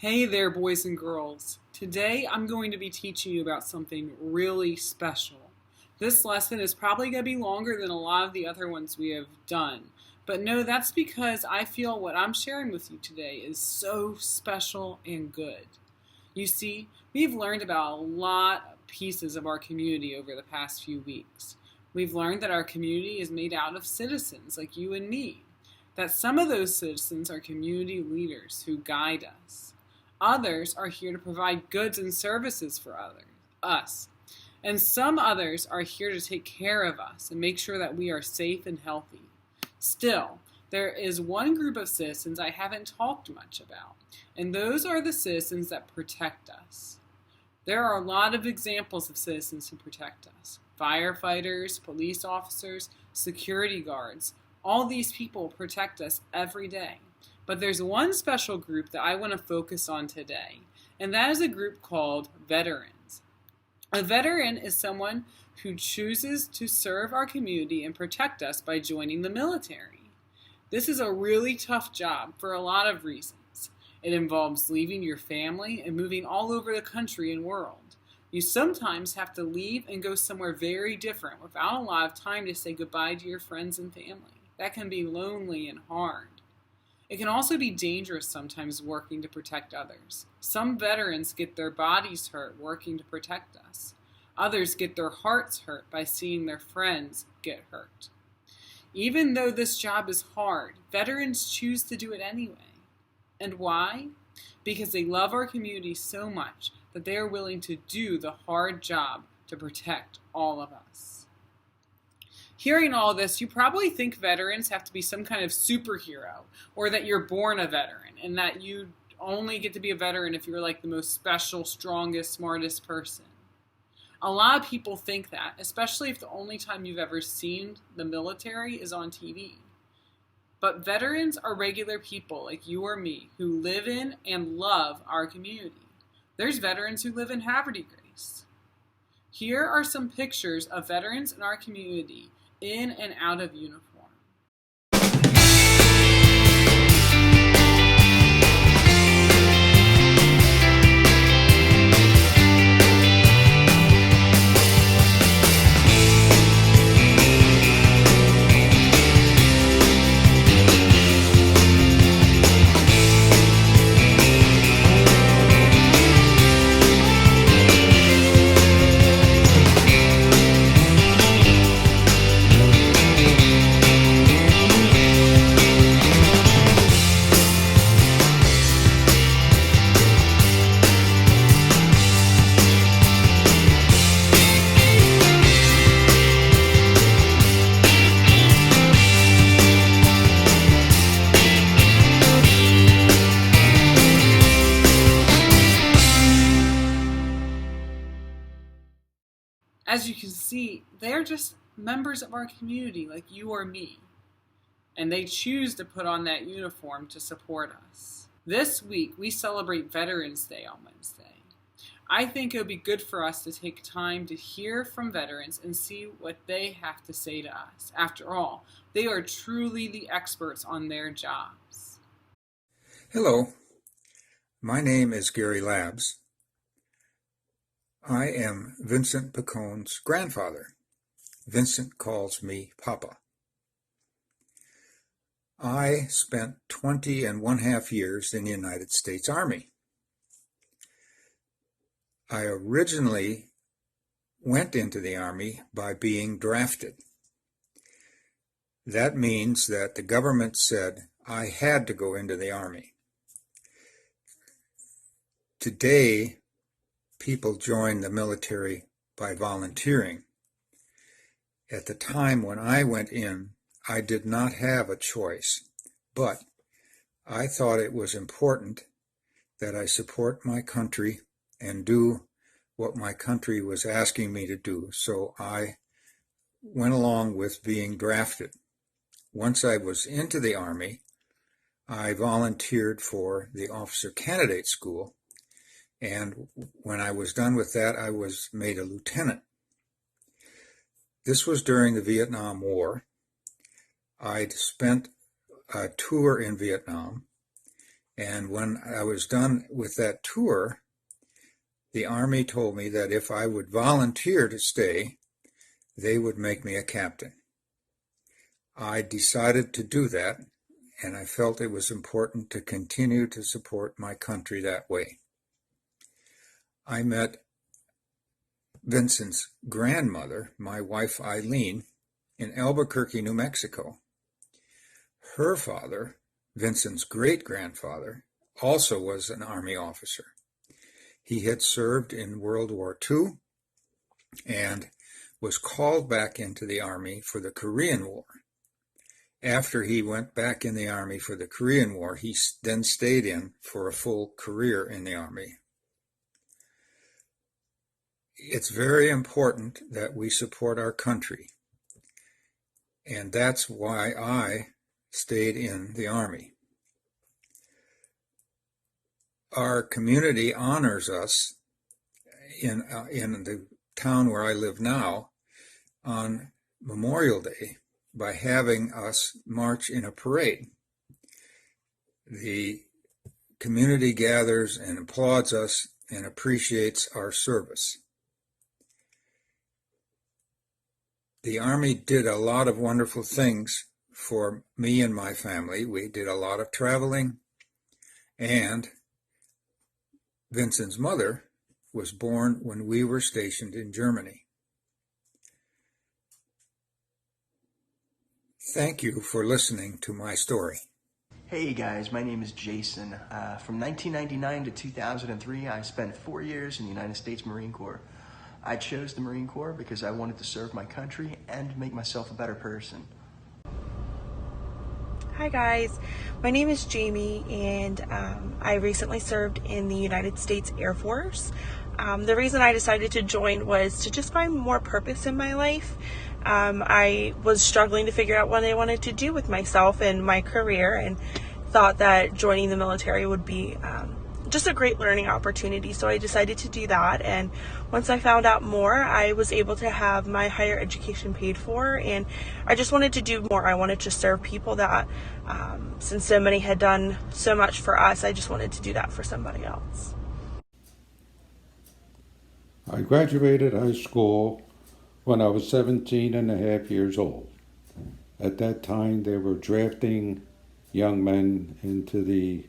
Hey there, boys and girls. Today I'm going to be teaching you about something really special. This lesson is probably going to be longer than a lot of the other ones we have done. But no, that's because I feel what I'm sharing with you today is so special and good. You see, we've learned about a lot of pieces of our community over the past few weeks. We've learned that our community is made out of citizens like you and me, that some of those citizens are community leaders who guide us. Others are here to provide goods and services for us. And some others are here to take care of us and make sure that we are safe and healthy. Still, there is one group of citizens I haven't talked much about, and those are the citizens that protect us. There are a lot of examples of citizens who protect us. Firefighters, police officers, security guards, all these people protect us every day. But there's one special group that I want to focus on today, and that is a group called veterans. A veteran is someone who chooses to serve our community and protect us by joining the military. This is a really tough job for a lot of reasons. It involves leaving your family and moving all over the country and world. You sometimes have to leave and go somewhere very different without a lot of time to say goodbye to your friends and family. That can be lonely and hard. It can also be dangerous sometimes working to protect others. Some veterans get their bodies hurt working to protect us. Others get their hearts hurt by seeing their friends get hurt. Even though this job is hard, veterans choose to do it anyway. And why? Because they love our community so much that they are willing to do the hard job to protect all of us. Hearing all this, you probably think veterans have to be some kind of superhero, or that you're born a veteran, and that you only get to be a veteran if you're like the most special, strongest, smartest person. A lot of people think that, especially if the only time you've ever seen the military is on TV. But veterans are regular people like you or me who live in and love our community. There's veterans who live in Haverty Grace. Here are some pictures of veterans in our community in and out of uniform. As you can see, they're just members of our community like you or me, and they choose to put on that uniform to support us. This week, we celebrate Veterans Day on Wednesday. I think it would be good for us to take time to hear from veterans and see what they have to say to us. After all, they are truly the experts on their jobs. Hello, my name is Gary Labs. I am Vincent Picone's grandfather. Vincent calls me Papa. I spent 20½ years in the United States Army. I originally went into the Army by being drafted. That means that the government said I had to go into the Army. Today, people join the military by volunteering. At the time when I went in, I did not have a choice, but I thought it was important that I support my country and do what my country was asking me to do, so I went along with being drafted. Once I was into the Army, I volunteered for the Officer Candidate School, and when I was done with that, I was made a lieutenant. This was during the Vietnam War. I'd spent a tour in Vietnam, And when I was done with that tour, the Army told me that if I would volunteer to stay, they would make me a captain. I decided to do that, and I felt it was important to continue to support my country that way. I met Vincent's grandmother, my wife Eileen, in Albuquerque, New Mexico. Her father, Vincent's great-grandfather, also was an Army officer. He had served in World War II and was called back into the Army for the Korean War. After he went back in the Army for the Korean War, he then stayed in for a full career in the Army. It's very important that we support our country, and that's why I stayed in the Army. Our community honors us in the town where I live now on Memorial Day by having us march in a parade. The community gathers and applauds us and appreciates our service. The Army did a lot of wonderful things for me and my family. We did a lot of traveling, and Vincent's mother was born when we were stationed in Germany. Thank you for listening to my story. Hey guys, my name is Jason. From 1999 to 2003, I spent 4 years in the United States Marine Corps. I chose the Marine Corps because I wanted to serve my country and make myself a better person. Hi guys, my name is Jamie, and I recently served in the United States Air Force. The reason I decided to join was to just find more purpose in my life. I was struggling to figure out what I wanted to do with myself and my career, and thought that joining the military would be just a great learning opportunity. So I decided to do that, and once I found out more, I was able to have my higher education paid for, and I just wanted to do more. I wanted to serve people that, since so many had done so much for us, I just wanted to do that for somebody else. I graduated high school when I was 17 and a half years old. At that time, they were drafting young men into the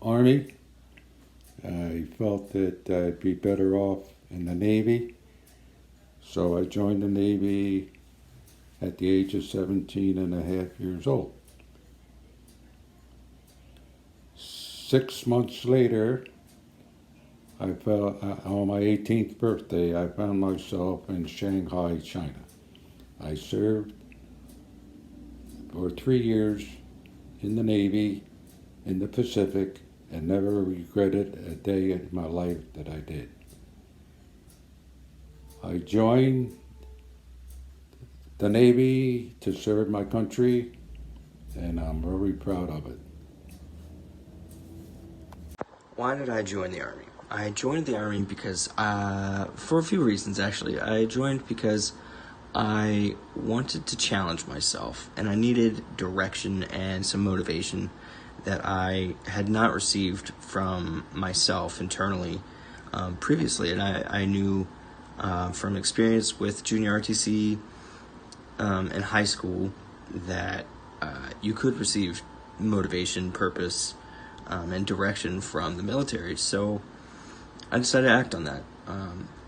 Army. I felt that I'd be better off in the Navy, so I joined the Navy at the age of 17 and a half years old. 6 months later, I felt, on my 18th birthday, I found myself in Shanghai, China. I served for 3 years in the Navy, in the Pacific, and never regretted a day in my life that I did. I joined the Navy to serve my country, and I'm very proud of it. Why did I join the Army? I joined the Army because, for a few reasons actually. I joined because I wanted to challenge myself, and I needed direction and some motivation that I had not received from myself internally previously. And I knew from experience with junior RTC in high school that you could receive motivation, purpose, and direction from the military. So I decided to act on that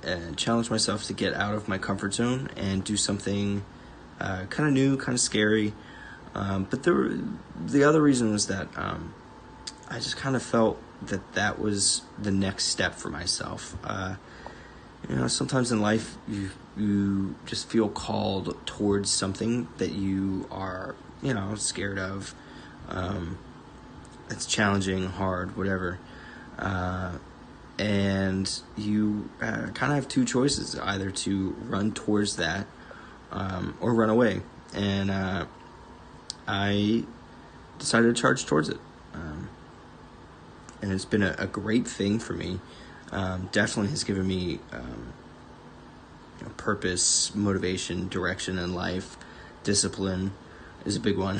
and challenge myself to get out of my comfort zone and do something kind of new, kind of scary. But the other reason was that I just kind of felt that was the next step for myself. Sometimes in life you just feel called towards something that you are, scared of. It's challenging, hard, whatever. And you kind of have two choices, either to run towards that or run away. And I decided to charge towards it. And it's been a great thing for me. Definitely has given me purpose, motivation, direction in life. Discipline is a big one.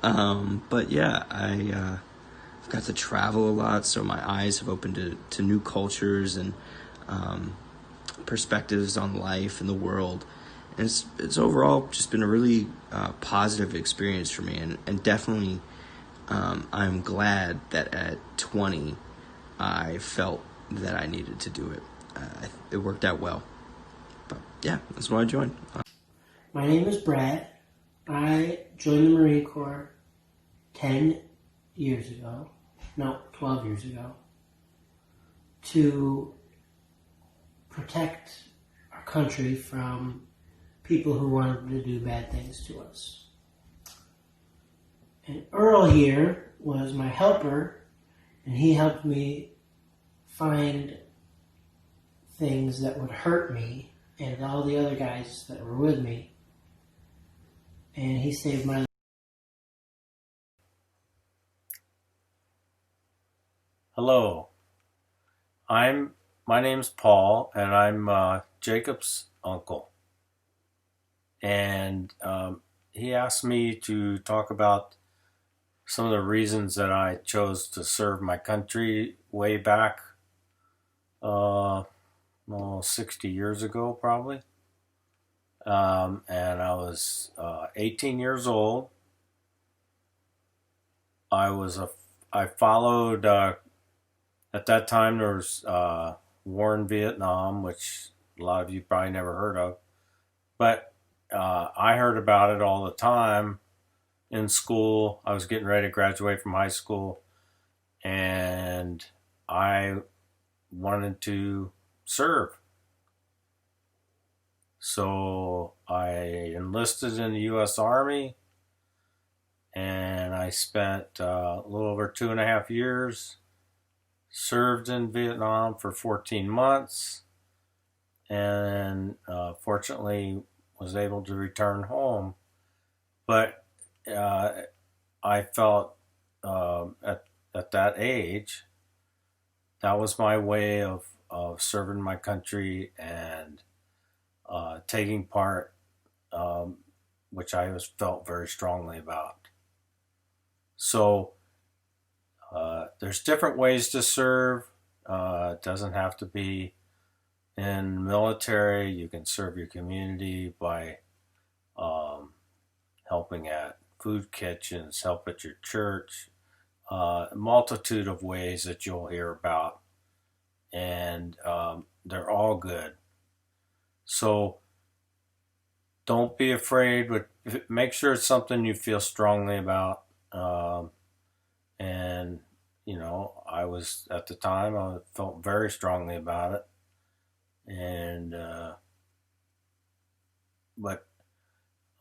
But yeah, I got to travel a lot, so my eyes have opened to new cultures and perspectives on life and the world. And it's overall just been a really positive experience for me, and definitely I'm glad that at 20 I felt that I needed to do it. It worked out well. But yeah, that's why I joined. My name is Brad. I joined the Marine Corps 12 years ago, to protect our country from people who wanted to do bad things to us. And Earl here was my helper, and he helped me find things that would hurt me and all the other guys that were with me. And he saved my life. Hello, my name's Paul, and I'm Jacob's uncle. And he asked me to talk about some of the reasons that I chose to serve my country way back, 60 years ago, probably. And I was 18 years old. I followed. At that time, there was war in Vietnam, which a lot of you probably never heard of. But I heard about it all the time in school. I was getting ready to graduate from high school, and I wanted to serve. So I enlisted in the U.S. Army, and I spent a little over 2.5 years. Served in Vietnam for 14 months, and fortunately was able to return home. But I felt at that age, that was my way of serving my country and taking part, which I felt very strongly about. So there's different ways to serve. It doesn't have to be in military. You can serve your community by helping at food kitchens, help at your church, a multitude of ways that you'll hear about, and they're all good. So don't be afraid, but make sure it's something you feel strongly about. And I was, at the time, I felt very strongly about it. And but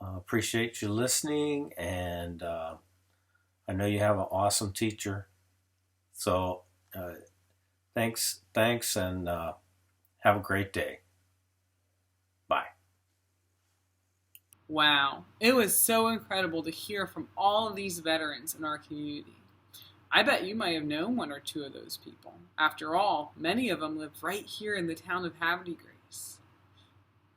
appreciate you listening, and I know you have an awesome teacher. So thanks, and have a great day. Bye. Wow, it was so incredible to hear from all of these veterans in our community. I bet you might have known one or two of those people. After all, many of them live right here in the town of Havre de Grace.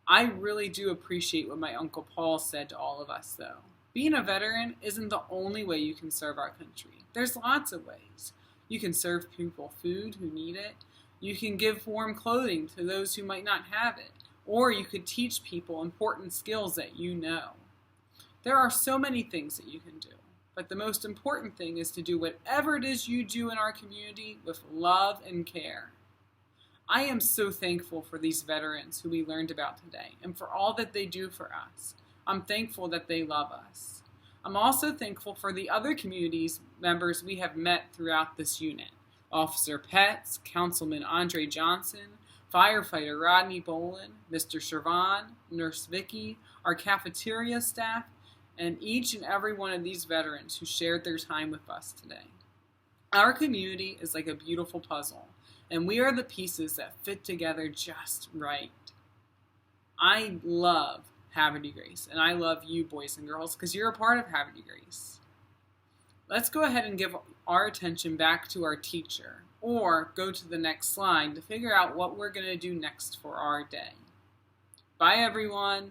I really do appreciate what my Uncle Paul said to all of us, though. Being a veteran isn't the only way you can serve our country. There's lots of ways. You can serve people food who need it. You can give warm clothing to those who might not have it. Or you could teach people important skills that you know. There are so many things that you can do. But the most important thing is to do whatever it is you do in our community with love and care. I am so thankful for these veterans who we learned about today and for all that they do for us. I'm thankful that they love us. I'm also thankful for the other communities members we have met throughout this unit. Officer Petts, Councilman Andre Johnson, Firefighter Rodney Bolin, Mr. Shervan, Nurse Vicky, our cafeteria staff, and each and every one of these veterans who shared their time with us today. Our community is like a beautiful puzzle, and we are the pieces that fit together just right. I love Havre de Grace, and I love you, boys and girls, because you're a part of Havre de Grace. Let's go ahead and give our attention back to our teacher, or go to the next slide to figure out what we're going to do next for our day. Bye, everyone.